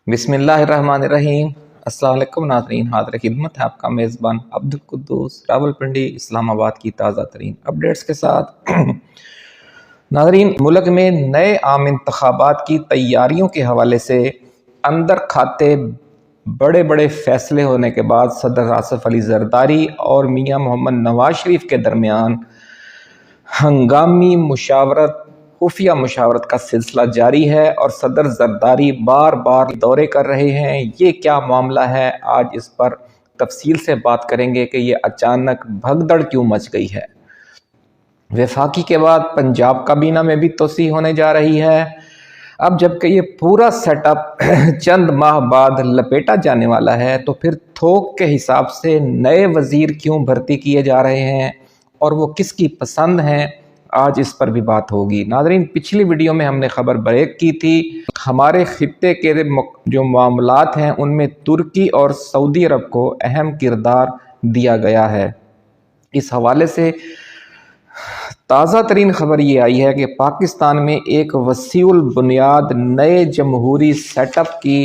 بسم اللہ الرحمن الرحیم۔ السلام علیکم ناظرین، حاضر خدمت ہے آپ کا میزبان عبدالقدوس راولپنڈی اسلام آباد کی تازہ ترین اپڈیٹس کے ساتھ۔ ناظرین، ملک میں نئے عام انتخابات کی تیاریوں کے حوالے سے اندر کھاتے بڑے بڑے فیصلے ہونے کے بعد صدر آصف علی زرداری اور میاں محمد نواز شریف کے درمیان ہنگامی خفیہ مشاورت کا سلسلہ جاری ہے اور صدر زرداری بار بار دورے کر رہے ہیں۔ یہ کیا معاملہ ہے، آج اس پر تفصیل سے بات کریں گے کہ یہ اچانک بھگدڑ کیوں مچ گئی ہے۔ وفاقی کے بعد پنجاب کابینہ میں بھی توسیع ہونے جا رہی ہے۔ اب جبکہ یہ پورا سیٹ اپ چند ماہ بعد لپیٹا جانے والا ہے تو پھر تھوک کے حساب سے نئے وزیر کیوں بھرتی کیے جا رہے ہیں اور وہ کس کی پسند ہیں، آج اس پر بھی بات ہوگی۔ ناظرین، پچھلی ویڈیو میں ہم نے خبر بریک کی تھی، ہمارے خطے کے جو معاملات ہیں ان میں ترکی اور سعودی عرب کو اہم کردار دیا گیا ہے۔ اس حوالے سے تازہ ترین خبر یہ آئی ہے کہ پاکستان میں ایک وسیع البنیاد نئے جمہوری سیٹ اپ کی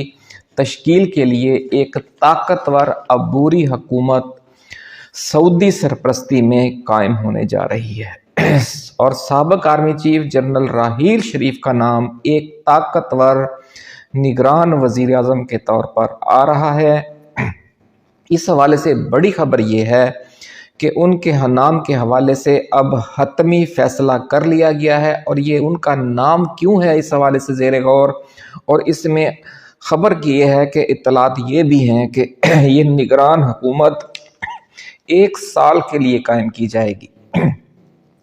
تشکیل کے لیے ایک طاقتور عبوری حکومت سعودی سرپرستی میں قائم ہونے جا رہی ہے اور سابق army chief general Raheel Sharif کا نام ایک طاقتور نگران وزیر اعظم کے طور پر آ رہا ہے۔ اس حوالے سے بڑی خبر یہ ہے کہ ان کے نام کے حوالے سے اب حتمی فیصلہ کر لیا گیا ہے، اور یہ ان کا نام کیوں ہے اس حوالے سے زیر غور، اور اس میں خبر کی یہ ہے کہ اطلاعات یہ بھی ہیں کہ یہ نگران حکومت 1 سال کے لیے قائم کی جائے گی۔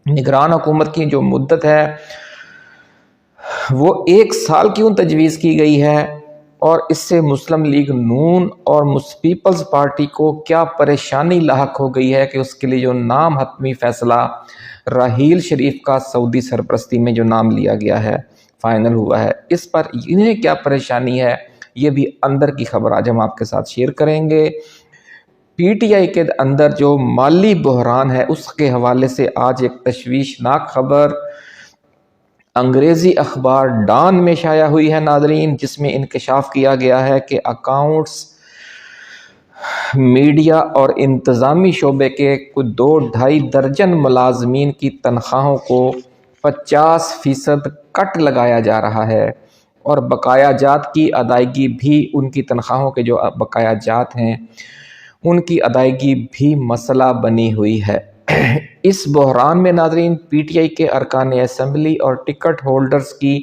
نگران حکومت کی جو مدت ہے وہ 1 سال کیوں تجویز کی گئی ہے، اور اس سے مسلم لیگ نون اور پیپلز پارٹی کو کیا پریشانی لاحق ہو گئی ہے کہ اس کے لیے جو نام حتمی فیصلہ راحیل شریف کا سعودی سرپرستی میں جو نام لیا گیا ہے، فائنل ہوا ہے، اس پر انہیں کیا پریشانی ہے، یہ بھی اندر کی خبر آج ہم آپ کے ساتھ شیئر کریں گے۔ پی ٹی آئی کے اندر جو مالی بحران ہے اس کے حوالے سے آج ایک تشویشناک خبر انگریزی اخبار ڈان میں شائع ہوئی ہے ناظرین، جس میں انکشاف کیا گیا ہے کہ اکاؤنٹس، میڈیا اور انتظامی شعبے کے کچھ 2-2.5 درجن ملازمین کی تنخواہوں کو 50% کٹ لگایا جا رہا ہے، اور بقایا جات کی ادائیگی بھی، ان کی تنخواہوں کے جو بقایا جات ہیں ان کی ادائیگی بھی مسئلہ بنی ہوئی ہے۔ اس بحران میں ناظرین پی ٹی آئی کے ارکان اسمبلی اور ٹکٹ ہولڈرز کی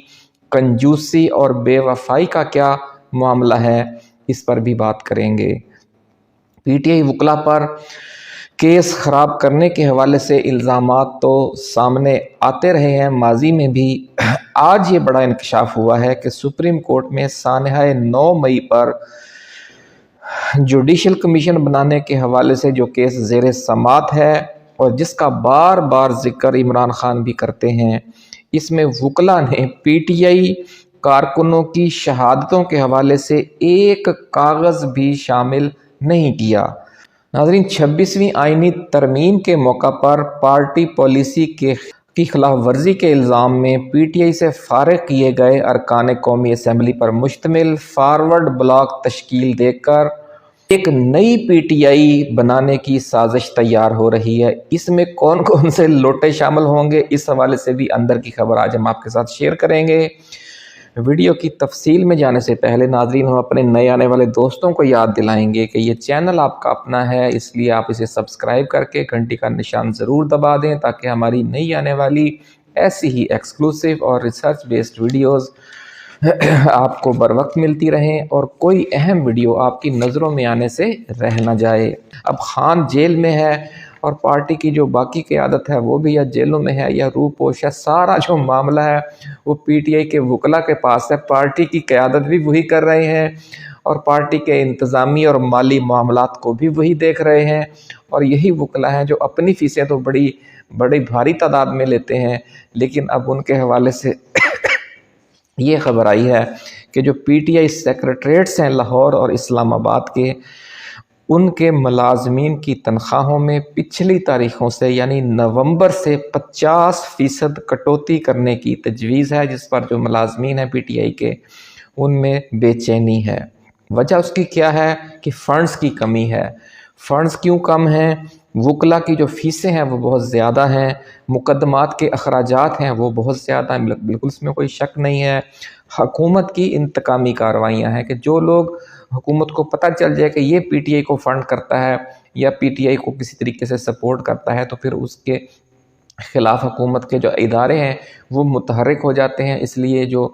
کنجوسی اور بے وفائی کا کیا معاملہ ہے، اس پر بھی بات کریں گے۔ پی ٹی آئی وکلا پر کیس خراب کرنے کے حوالے سے الزامات تو سامنے آتے رہے ہیں ماضی میں بھی، آج یہ بڑا انکشاف ہوا ہے کہ سپریم کورٹ میں سانحہ 9 مئی پر جوڈیشل کمیشن بنانے کے حوالے سے جو کیس زیر سماعت ہے اور جس کا بار بار ذکر عمران خان بھی کرتے ہیں، اس میں وکلا نے پی ٹی آئی کارکنوں کی شہادتوں کے حوالے سے ایک کاغذ بھی شامل نہیں کیا۔ ناظرین، 26ویں آئینی ترمیم کے موقع پر پارٹی پالیسی کی خلاف ورزی کے الزام میں پی ٹی آئی سے فارغ کیے گئے ارکان قومی اسمبلی پر مشتمل فارورڈ بلاک تشکیل دے کر ایک نئی پی ٹی آئی بنانے کی سازش تیار ہو رہی ہے۔ اس میں کون کون سے لوٹے شامل ہوں گے، اس حوالے سے بھی اندر کی خبر آج ہم آپ کے ساتھ شیئر کریں گے۔ ویڈیو کی تفصیل میں جانے سے پہلے ناظرین ہم اپنے نئے آنے والے دوستوں کو یاد دلائیں گے کہ یہ چینل آپ کا اپنا ہے، اس لیے آپ اسے سبسکرائب کر کے گھنٹی کا نشان ضرور دبا دیں تاکہ ہماری نئی آنے والی ایسی ہی ایکسکلوسیو اور ریسرچ بیسڈ ویڈیوز آپ کو بر وقت ملتی رہیں اور کوئی اہم ویڈیو آپ کی نظروں میں آنے سے رہ نہ جائے۔ اب خان جیل میں ہے اور پارٹی کی جو باقی قیادت ہے وہ بھی یا جیلوں میں ہے یا روپوش ہے، سارا جو معاملہ ہے وہ پی ٹی آئی کے وکلا کے پاس ہے۔ پارٹی کی قیادت بھی وہی کر رہے ہیں اور پارٹی کے انتظامی اور مالی معاملات کو بھی وہی دیکھ رہے ہیں، اور یہی وکلا ہیں جو اپنی فیسیں تو بڑی بھاری تعداد میں لیتے ہیں، لیکن اب ان کے حوالے سے یہ خبر آئی ہے کہ جو پی ٹی آئی سیکریٹریٹس ہیں لاہور اور اسلام آباد کے، ان کے ملازمین کی تنخواہوں میں پچھلی تاریخوں سے یعنی نومبر سے 50% کٹوتی کرنے کی تجویز ہے، جس پر جو ملازمین ہیں پی ٹی آئی کے ان میں بے چینی ہے۔ وجہ اس کی کیا ہے کہ فنڈز کی کمی ہے۔ فنڈز کیوں کم ہیں؟ وکلا کی جو فیسیں ہیں وہ بہت زیادہ ہیں، مقدمات کے اخراجات ہیں وہ بہت زیادہ ہیں، بالکل اس میں کوئی شک نہیں ہے۔ حکومت کی انتقامی کارروائیاں ہیں کہ جو لوگ حکومت کو پتہ چل جائے کہ یہ پی ٹی آئی کو فنڈ کرتا ہے یا پی ٹی آئی کو کسی طریقے سے سپورٹ کرتا ہے، تو پھر اس کے خلاف حکومت کے جو ادارے ہیں وہ متحرک ہو جاتے ہیں۔ اس لیے جو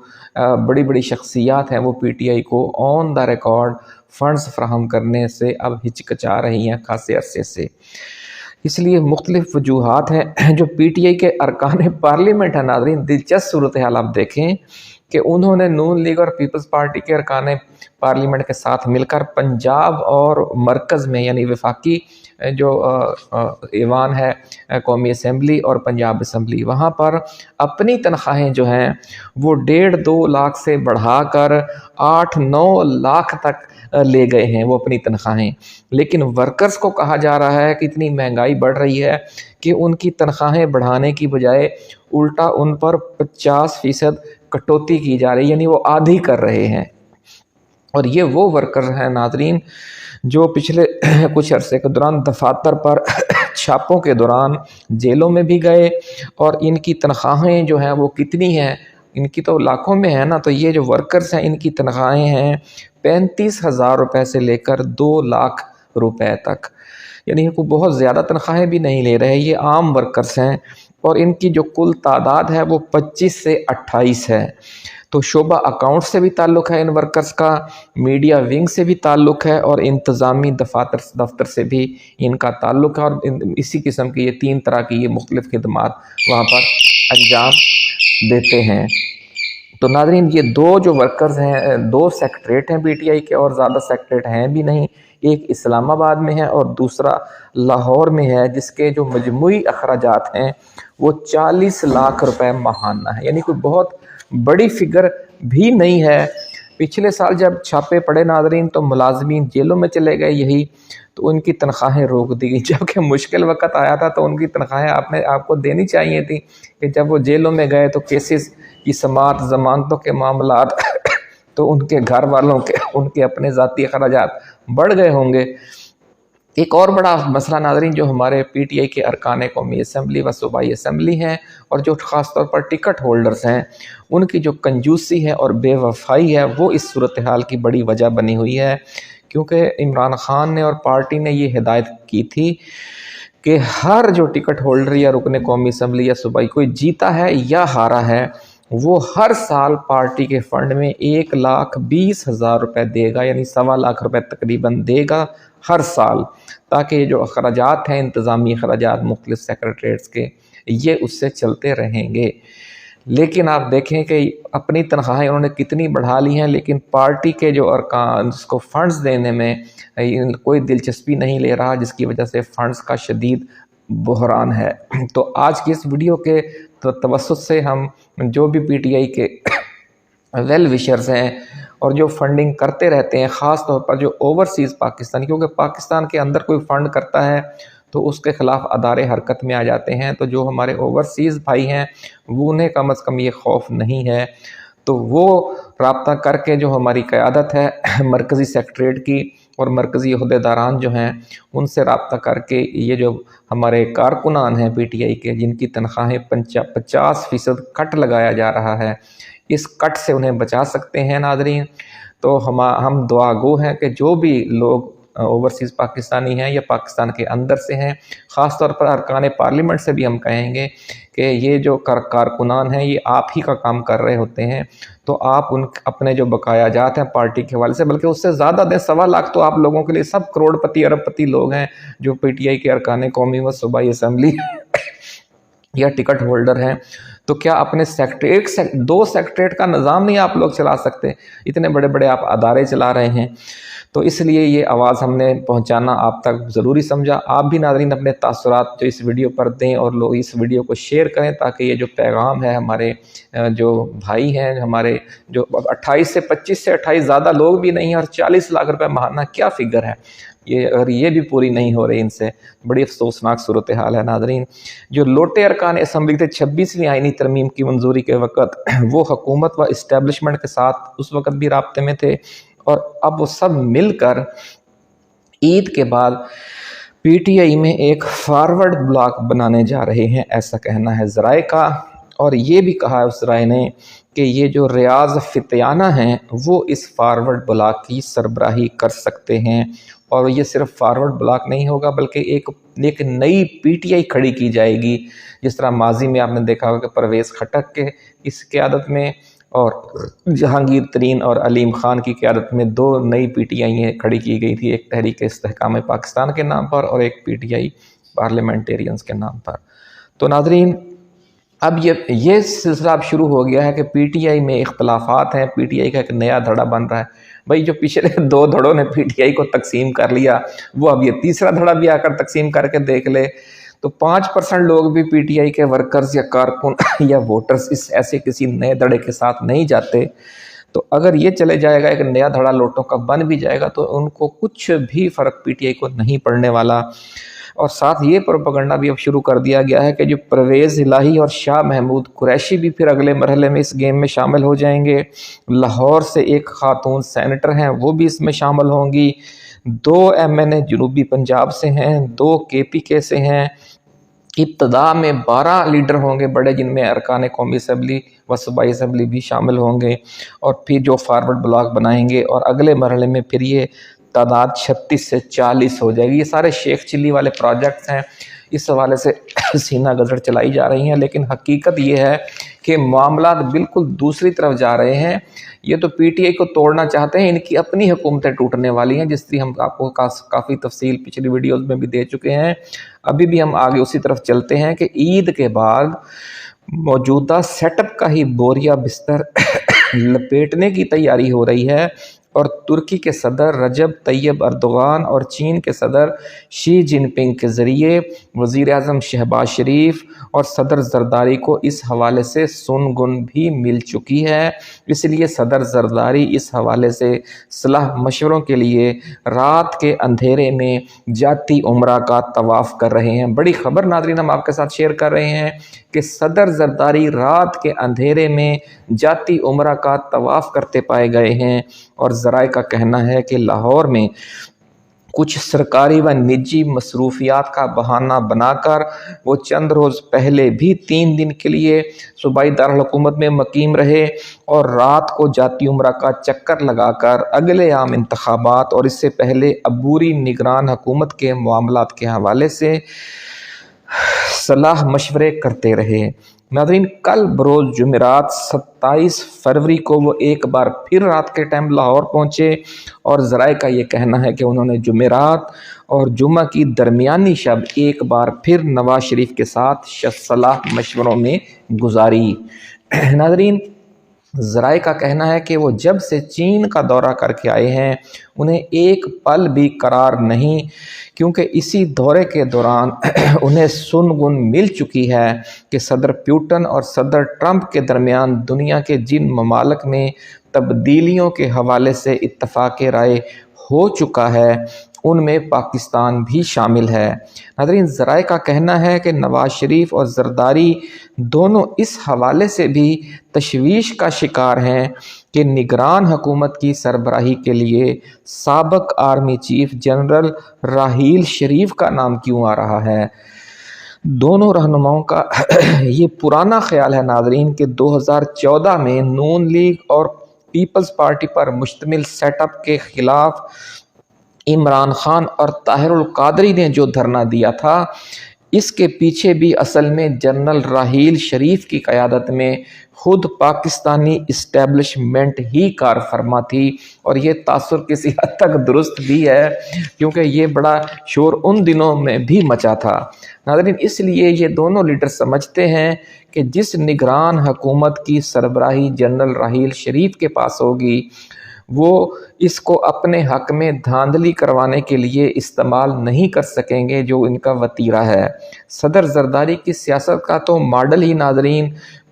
بڑی بڑی شخصیات ہیں وہ پی ٹی آئی کو آن دا ریکارڈ فنڈز فراہم کرنے سے اب ہچکچا رہی ہیں خاصے عرصے سے۔ اس لیے مختلف وجوہات ہیں۔ جو پی ٹی آئی کے ارکان پارلیمنٹ ہیں ناظرین، دلچسپ صورتحال آپ دیکھیں کہ انہوں نے نون لیگ اور پیپلز پارٹی کے ارکان پارلیمنٹ کے ساتھ مل کر پنجاب اور مرکز میں یعنی وفاقی جو ایوان ہے قومی اسمبلی اور پنجاب اسمبلی، وہاں پر اپنی تنخواہیں جو ہیں وہ 1.5-2 لاکھ سے بڑھا کر 8-9 لاکھ تک لے گئے ہیں وہ اپنی تنخواہیں۔ لیکن ورکرز کو کہا جا رہا ہے کہ اتنی مہنگائی بڑھ رہی ہے کہ ان کی تنخواہیں بڑھانے کی بجائے الٹا ان پر 50% کٹوتی کی جا رہی ہے، یعنی وہ آدھی کر رہے ہیں۔ اور یہ وہ ورکر ہیں ناظرین جو پچھلے کچھ عرصے کے دوران دفاتر پر چھاپوں کے دوران جیلوں میں بھی گئے، اور ان کی تنخواہیں جو ہیں وہ کتنی ہیں، ان کی تو لاکھوں میں ہے نا۔ تو یہ جو ورکرز ہیں ان کی تنخواہیں ہیں 35,000 روپے سے لے کر 2 لاکھ روپے تک، یعنی کوئی بہت زیادہ تنخواہیں بھی نہیں لے رہے، یہ عام ورکرز ہیں۔ اور ان کی جو کل تعداد ہے وہ 25 سے 28 ہے۔ تو شعبہ اکاؤنٹ سے بھی تعلق ہے ان ورکرز کا، میڈیا ونگ سے بھی تعلق ہے، اور انتظامی دفتر سے بھی ان کا تعلق ہے، اور اسی قسم کی یہ 3 طرح کی یہ مختلف خدمات وہاں پر انجام دیتے ہیں۔ تو ناظرین یہ 2 جو ورکرز ہیں، 2 سیکٹریٹ ہیں پی ٹی آئی کے، اور زیادہ سیکٹریٹ ہیں بھی نہیں۔ ایک اسلام آباد میں ہے اور دوسرا لاہور میں ہے، جس کے جو مجموعی اخراجات ہیں وہ 40 لاکھ روپے ماہانہ ہے، یعنی کوئی بہت بڑی فگر بھی نہیں ہے۔ پچھلے سال جب چھاپے پڑے ناظرین تو ملازمین جیلوں میں چلے گئے یہی، تو ان کی تنخواہیں روک دی گئی۔ جبکہ مشکل وقت آیا تھا تو ان کی تنخواہیں آپ کو دینی چاہیے تھی، کہ جب وہ جیلوں میں گئے تو کیسز کی سماعت، ضمانتوں کے معاملات تو ان کے گھر والوں کے ان کے اپنے ذاتی اخراجات بڑھ گئے ہوں گے۔ ایک اور بڑا مسئلہ ناظرین جو ہمارے پی ٹی آئی کے ارکان قومی اسمبلی و صوبائی اسمبلی ہیں، اور جو خاص طور پر ٹکٹ ہولڈرز ہیں، ان کی جو کنجوسی ہے اور بے وفائی ہے وہ اس صورتحال کی بڑی وجہ بنی ہوئی ہے۔ کیونکہ عمران خان نے اور پارٹی نے یہ ہدایت کی تھی کہ ہر جو ٹکٹ ہولڈر یا رکن قومی اسمبلی یا صوبائی کوئی جیتا ہے یا ہارا ہے، وہ ہر سال پارٹی کے فنڈ میں 1,20,000 روپے دے گا، یعنی 1.25 لاکھ روپے تقریباً دے گا ہر سال، تاکہ جو اخراجات ہیں انتظامی اخراجات مختلف سیکریٹریٹس کے، یہ اس سے چلتے رہیں گے۔ لیکن آپ دیکھیں کہ اپنی تنخواہیں انہوں نے کتنی بڑھا لی ہیں، لیکن پارٹی کے جو ارکان اس کو فنڈز دینے میں کوئی دلچسپی نہیں لے رہا، جس کی وجہ سے فنڈز کا شدید بحران ہے۔ تو آج کی اس ویڈیو کے توسط سے ہم جو بھی پی ٹی آئی کے ویل وشرز ہیں اور جو فنڈنگ کرتے رہتے ہیں، خاص طور پر جو اوورسیز پاکستان، کیونکہ پاکستان کے اندر کوئی فنڈ کرتا ہے تو اس کے خلاف ادارے حرکت میں آ جاتے ہیں، تو جو ہمارے اوورسیز بھائی ہیں وہ انہیں کم از کم یہ خوف نہیں ہے، تو وہ رابطہ کر کے جو ہماری قیادت ہے مرکزی سیکٹریٹ کی اور مرکزی عہدیداران جو ہیں ان سے رابطہ کر کے یہ جو ہمارے کارکنان ہیں پی ٹی آئی کے، جن کی تنخواہیں 50% کٹ لگایا جا رہا ہے، اس کٹ سے انہیں بچا سکتے ہیں ناظرین۔ تو ہم دعا گو ہیں کہ جو بھی لوگ اوورسیز پاکستانی ہیں یا پاکستان کے اندر سے ہیں، خاص طور پر ارکان پارلیمنٹ سے بھی ہم کہیں گے کہ یہ جو کارکنان ہیں یہ آپ ہی کا کام کر رہے ہوتے ہیں، تو آپ اپنے جو بقایا جات ہیں پارٹی کے حوالے سے، بلکہ اس سے زیادہ دیں، 1.25 لاکھ تو آپ لوگوں کے لیے سب کروڑ پتی ارب پتی لوگ ہیں جو پی ٹی آئی کے ارکان قومی و صوبائی اسمبلی یا ٹکٹ ہولڈر ہیں۔ تو کیا اپنے سیکٹریٹ 2 سیکٹریٹ کا نظام نہیں آپ لوگ چلا سکتے؟ اتنے بڑے بڑے آپ ادارے چلا رہے ہیں، تو اس لیے یہ آواز ہم نے پہنچانا آپ تک ضروری سمجھا۔ آپ بھی ناظرین اپنے تاثرات جو اس ویڈیو پر دیں اور لوگ اس ویڈیو کو شیئر کریں، تاکہ یہ جو پیغام ہے ہمارے جو بھائی ہیں، ہمارے جو 28 سے 25 سے 28 زیادہ لوگ بھی نہیں ہیں، اور 40 لاکھ روپے ماہانہ کیا فگر ہے، یہ اگر یہ بھی پوری نہیں ہو رہی ان سے، بڑی افسوسناک صورتحال ہے ناظرین۔ جو لوٹے ارکان اسمبلی تھے 26ویں آئینی ترمیم کی منظوری کے وقت، وہ حکومت و اسٹیبلشمنٹ کے ساتھ اس وقت بھی رابطے میں تھے، اور اب وہ سب مل کر عید کے بعد پی ٹی آئی میں ایک فارورڈ بلاک بنانے جا رہے ہیں، ایسا کہنا ہے ذرائع کا۔ اور یہ بھی کہا ہے اس ذرائع نے کہ یہ جو ریاض فتیانہ ہیں وہ اس فارورڈ بلاک کی سربراہی کر سکتے ہیں، اور یہ صرف فارورڈ بلاک نہیں ہوگا بلکہ ایک نئی پی ٹی آئی کھڑی کی جائے گی، جس طرح ماضی میں آپ نے دیکھا ہوگا کہ پرویز خٹک کے اس قیادت میں اور جہانگیر ترین اور علیم خان کی قیادت میں 2 نئی پی ٹی آئی کھڑی کی گئی تھی، ایک تحریک استحکام پاکستان کے نام پر اور ایک پی ٹی آئی پارلیمنٹیرینز کے نام پر۔ تو ناظرین اب یہ سلسلہ اب شروع ہو گیا ہے کہ پی ٹی آئی میں اختلافات ہیں، پی ٹی آئی کا ایک نیا دھڑا بن رہا ہے۔ بھائی جو پچھلے 2 دھڑوں نے پی ٹی آئی کو تقسیم کر لیا، وہ اب یہ تیسرا دھڑا بھی آ کر تقسیم کر کے دیکھ لے، تو 5% لوگ بھی پی ٹی آئی کے ورکرز یا کارکن یا ووٹرز اس ایسے کسی نئے دھڑے کے ساتھ نہیں جاتے، تو اگر یہ چلے جائے گا، ایک نیا دھڑا لوٹوں کا بن بھی جائے گا، تو ان کو کچھ بھی فرق پی ٹی آئی کو نہیں پڑنے والا۔ اور ساتھ یہ پروپیگنڈا بھی اب شروع کر دیا گیا ہے کہ جو پرویز الہی اور شاہ محمود قریشی بھی پھر اگلے مرحلے میں اس گیم میں شامل ہو جائیں گے، لاہور سے ایک خاتون سینیٹر ہیں وہ بھی اس میں شامل ہوں گی، 2 ایم این اے جنوبی پنجاب سے ہیں، 2 کے پی کے سے ہیں، ابتدا میں 12 لیڈر ہوں گے بڑے، جن میں ارکان قومی اسمبلی و صوبائی اسمبلی بھی شامل ہوں گے، اور پھر جو فارورڈ بلاک بنائیں گے، اور اگلے مرحلے میں پھر یہ تعداد 36 سے 40 ہو جائے گی۔ یہ سارے شیخ چلی والے پروجیکٹس ہیں، اس حوالے سے سینہ گزر چلائی جا رہی ہیں، لیکن حقیقت یہ ہے کہ معاملات بالکل دوسری طرف جا رہے ہیں۔ یہ تو پی ٹی آئی کو توڑنا چاہتے ہیں، ان کی اپنی حکومتیں ٹوٹنے والی ہیں، جس کی ہم آپ کو کافی تفصیل پچھلی ویڈیوز میں بھی دے چکے ہیں۔ ابھی بھی ہم آگے اسی طرف چلتے ہیں کہ عید کے بعد موجودہ سیٹ اپ کا ہی بوریا بستر لپیٹنے کی تیاری ہو رہی ہے، اور ترکی کے صدر رجب طیب اردوغان اور چین کے صدر شی جن پنگ کے ذریعے وزیر اعظم شہباز شریف اور صدر زرداری کو اس حوالے سے سن گن بھی مل چکی ہے۔ اس لیے صدر زرداری اس حوالے سے صلاح مشوروں کے لیے رات کے اندھیرے میں جاتی عمرہ کا طواف کر رہے ہیں۔ بڑی خبر ناظرین ہم آپ کے ساتھ شیئر کر رہے ہیں کہ صدر زرداری رات کے اندھیرے میں جاتی عمرہ کا طواف کرتے پائے گئے ہیں، اور ذرائع کا کہنا ہے کہ لاہور میں کچھ سرکاری و نجی مصروفیات کا بہانہ بنا کر وہ چند روز پہلے بھی 3 دن کے لیے صوبائی دارالحکومت میں مقیم رہے، اور رات کو جاتی عمرہ کا چکر لگا کر اگلے عام انتخابات اور اس سے پہلے عبوری نگران حکومت کے معاملات کے حوالے سے صلاح مشورے کرتے رہے۔ ناظرین کل بروز جمعرات 27 فروری کو وہ ایک بار پھر رات کے ٹائم لاہور پہنچے، اور ذرائع کا یہ کہنا ہے کہ انہوں نے جمعرات اور جمعہ کی درمیانی شب ایک بار پھر نواز شریف کے ساتھ صلاح مشوروں میں گزاری۔ ناظرین ذرائع کا کہنا ہے کہ وہ جب سے چین کا دورہ کر کے آئے ہیں انہیں ایک پل بھی قرار نہیں، کیونکہ اسی دورے کے دوران انہیں سن گن مل چکی ہے کہ صدر پیوٹن اور صدر ٹرمپ کے درمیان دنیا کے جن ممالک میں تبدیلیوں کے حوالے سے اتفاق رائے ہو چکا ہے ان میں پاکستان بھی شامل ہے۔ ناظرین ذرائع کا کہنا ہے کہ نواز شریف اور زرداری دونوں اس حوالے سے بھی تشویش کا شکار ہیں کہ نگران حکومت کی سربراہی کے لیے سابق army chief general Raheel Sharif کا نام کیوں آ رہا ہے۔ دونوں رہنماؤں کا یہ پرانا خیال ہے ناظرین کہ 2014 میں نون لیگ اور پیپلز پارٹی پر مشتمل سیٹ اپ کے خلاف عمران خان اور طاہر القادری نے جو دھرنا دیا تھا، اس کے پیچھے بھی اصل میں جنرل راحیل شریف کی قیادت میں خود پاکستانی اسٹیبلشمنٹ ہی کار فرما تھی، اور یہ تاثر کسی حد تک درست بھی ہے کیونکہ یہ بڑا شور ان دنوں میں بھی مچا تھا۔ ناظرین اس لیے یہ دونوں لیڈر سمجھتے ہیں کہ جس نگران حکومت کی سربراہی جنرل راحیل شریف کے پاس ہوگی وہ اس کو اپنے حق میں دھاندلی کروانے کے لیے استعمال نہیں کر سکیں گے جو ان کا وتیرہ ہے۔ صدر زرداری کی سیاست کا تو ماڈل ہی ناظرین